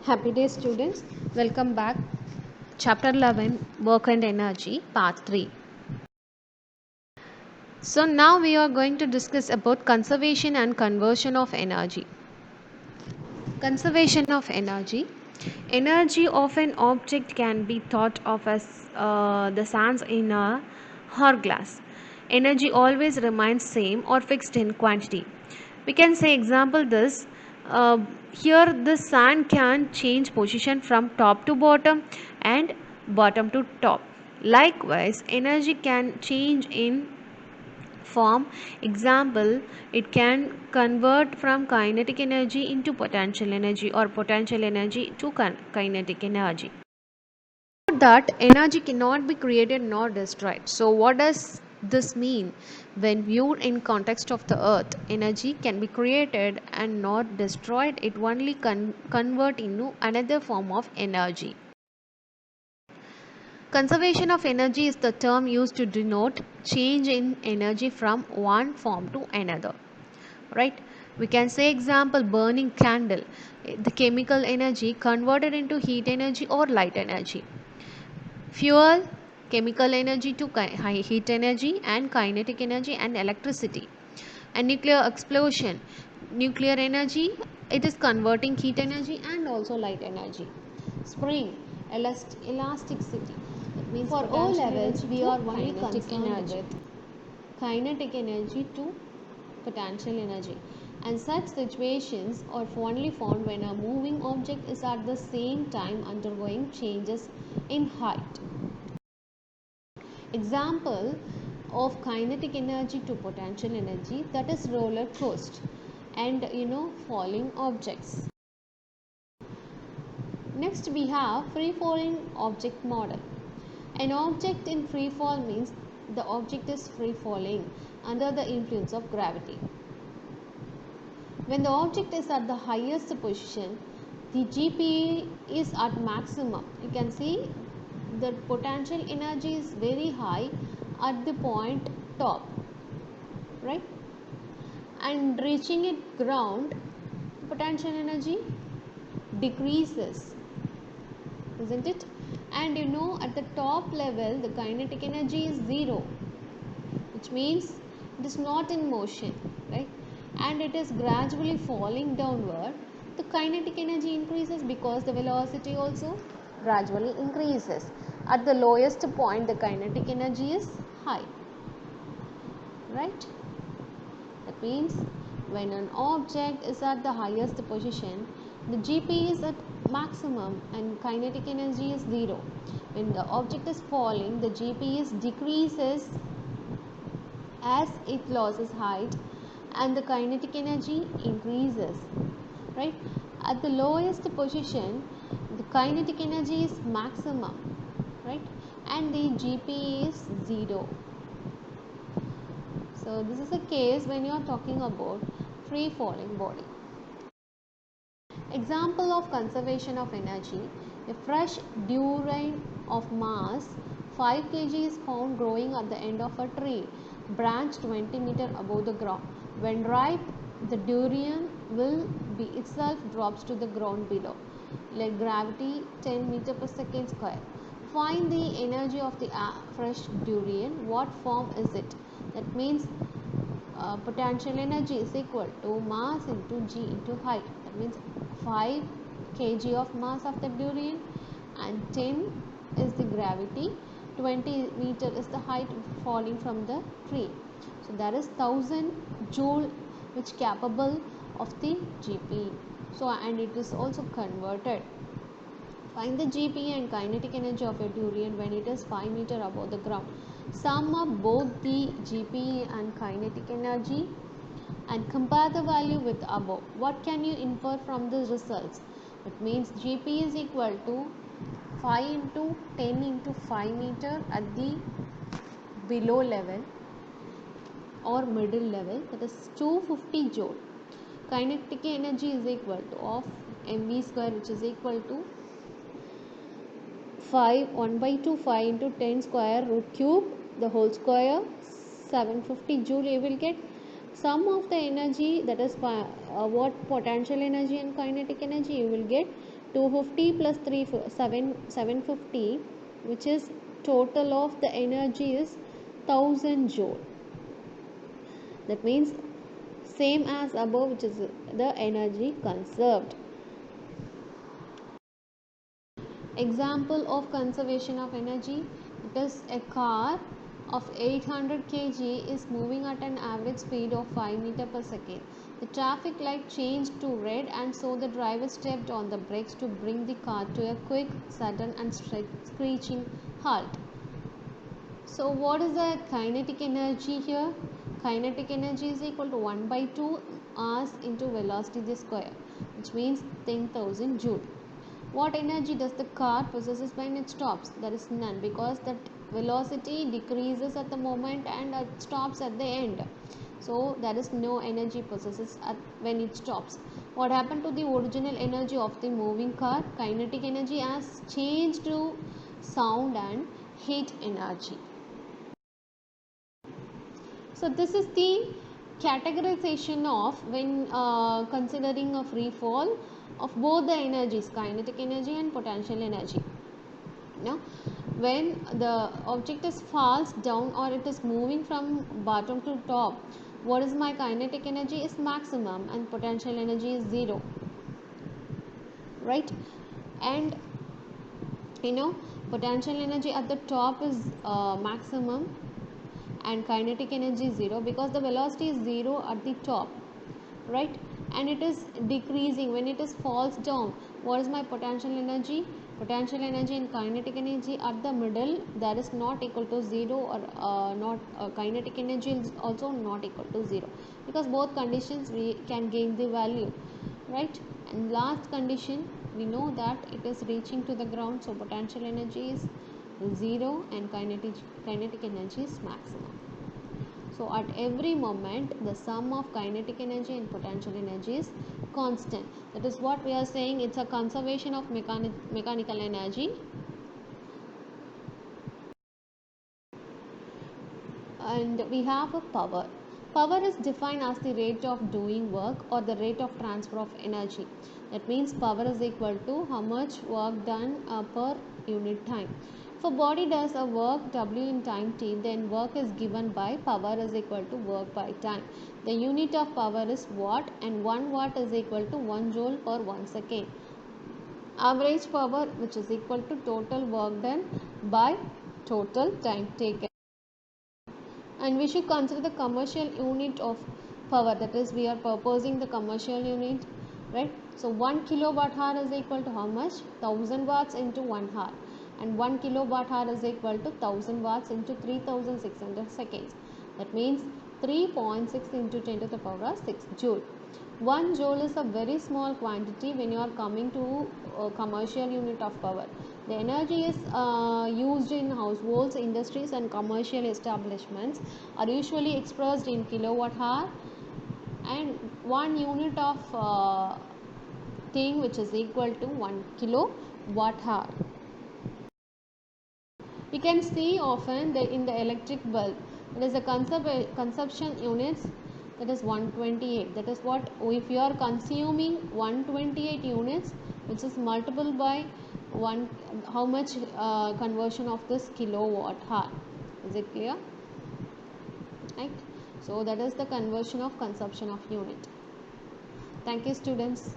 Happy day students, welcome back. Chapter 11 Work and Energy Part 3. So now we are going to discuss about conservation and conversion of energy. Conservation of energy. Energy of an object can be thought of as the sands in a hourglass. Energy always remains same or fixed in quantity. We can say example this. Uh, Here the sand can change position from top to bottom and bottom to top. Likewise, energy can change in form. Example, it can convert from kinetic energy into potential energy or potential energy to kinetic energy. Note that energy cannot be created nor destroyed. So what does this mean? When viewed in context of the earth, energy can be created and not destroyed. It only convert into another form of energy. Conservation of energy is the term used to denote change in energy from one form to another. Right? We can say example burning candle, the chemical energy converted into heat energy or light energy. Fuel, chemical energy to heat energy and kinetic energy and electricity. And nuclear explosion, nuclear energy, it is converting heat energy and also light energy. Spring, elasticity. That means for O levels we are only concerned with kinetic energy to potential energy, and such situations are only found when a moving object is at the same time undergoing changes in height. Example of kinetic energy to potential energy, that is roller coaster and falling objects. Next we have free falling object model. An object in free fall means the object is free falling under the influence of gravity. When the object is at the highest position, the GPE is at maximum. You can see the potential energy is very high at the point top, right? And reaching it ground, potential energy decreases, isn't it? And at the top level the kinetic energy is zero, which means it is not in motion, right? And it is gradually falling downward. The kinetic energy increases because the velocity also gradually increases. At the lowest point the kinetic energy is high, right? That means when an object is at the highest position, the GP is at maximum and kinetic energy is zero. When the object is falling, the GP is decreases as it loses height and the kinetic energy increases, right? At the lowest position the kinetic energy is maximum, right? And the GP is zero. So this is a case when you are talking about free falling body. Example of conservation of energy: a fresh durian of mass 5 kg is found growing at the end of a tree, branch 20 meter above the ground. When ripe, the durian will be itself drops to the ground below. Let gravity 10 meter per second square. Find the energy of the fresh durian. What form is it? That means potential energy is equal to mass into g into height. That means 5 kg of mass of the durian and 10 is the gravity, 20 meter is the height falling from the tree. So there is 1000 joule which capable of the GP. So and it is also converted. Find the GP and kinetic energy of a durian when it is 5 meter above the ground. Sum up both the GP and kinetic energy and compare the value with above. What can you infer from the results? It means GP is equal to 5 into 10 into 5 meter at the below level or middle level, that is 250 joule. Kinetic energy is equal to of mv square, which is equal to 5 1 by 2 5 into 10 square root cube the whole square 750 joule. You will get sum of the energy, that is what potential energy and kinetic energy, you will get 250 plus 750, which is total of the energy is 1000 joule. That means same as above, which is the energy conserved. Example of conservation of energy: it is a car of 800 kg is moving at an average speed of 5 meter per second. The traffic light changed to red, and so the driver stepped on the brakes to bring the car to a quick, sudden and screeching halt. So what is the kinetic energy here? Kinetic energy is equal to 1 by 2 mass into velocity the square, which means 10,000 joule. What energy does the car possesses when it stops? There is none, because that velocity decreases at the moment and it stops at the end. So there is no energy possesses when it stops. What happened to the original energy of the moving car? Kinetic energy has changed to sound and heat energy. So this is the categorization of when considering a free fall of both the energies, kinetic energy and potential energy. Now, when the object is falls down or it is moving from bottom to top, what is my kinetic energy is maximum and potential energy is 0, right? And potential energy at the top is maximum and kinetic energy is 0, because the velocity is 0 at the top, right? And it is decreasing when it is falls down. What is my potential energy? Potential energy and kinetic energy at the middle, that is not equal to 0, or not kinetic energy is also not equal to 0, because both conditions we can gain the value, right? And last condition, we know that it is reaching to the ground, so potential energy is 0 and kinetic energy is maximum. So at every moment the sum of kinetic energy and potential energy is constant. That is what we are saying, it's a conservation of mechanical energy. And we have a power. Power is defined as the rate of doing work or the rate of transfer of energy. That means power is equal to how much work done per unit time. If a body does a work W in time T, then work is given by power is equal to work by time. The unit of power is watt, and 1 watt is equal to 1 joule per 1 second. Average power, which is equal to total work done by total time taken. And we should consider the commercial unit of power, that is we are proposing the commercial unit, right? So 1 kilowatt hour is equal to how much? 1000 watts into 1 hour, and 1 kilowatt hour is equal to 1000 watts into 3600 seconds. That means 3.6 into 10 to the power 6 joule. 1 joule is a very small quantity when you are coming to commercial unit of power. The energy is used in households, industries and commercial establishments are usually expressed in kilowatt hour, and 1 unit of thing which is equal to 1 kilowatt hour. We can see often in the electric bulb, it is a consumption units, that is 128. That is what, if you are consuming 128 units, which is multiple by 1, how much conversion of this kilowatt hour? Is it clear? Right? So that is the conversion of consumption of unit. Thank you, students.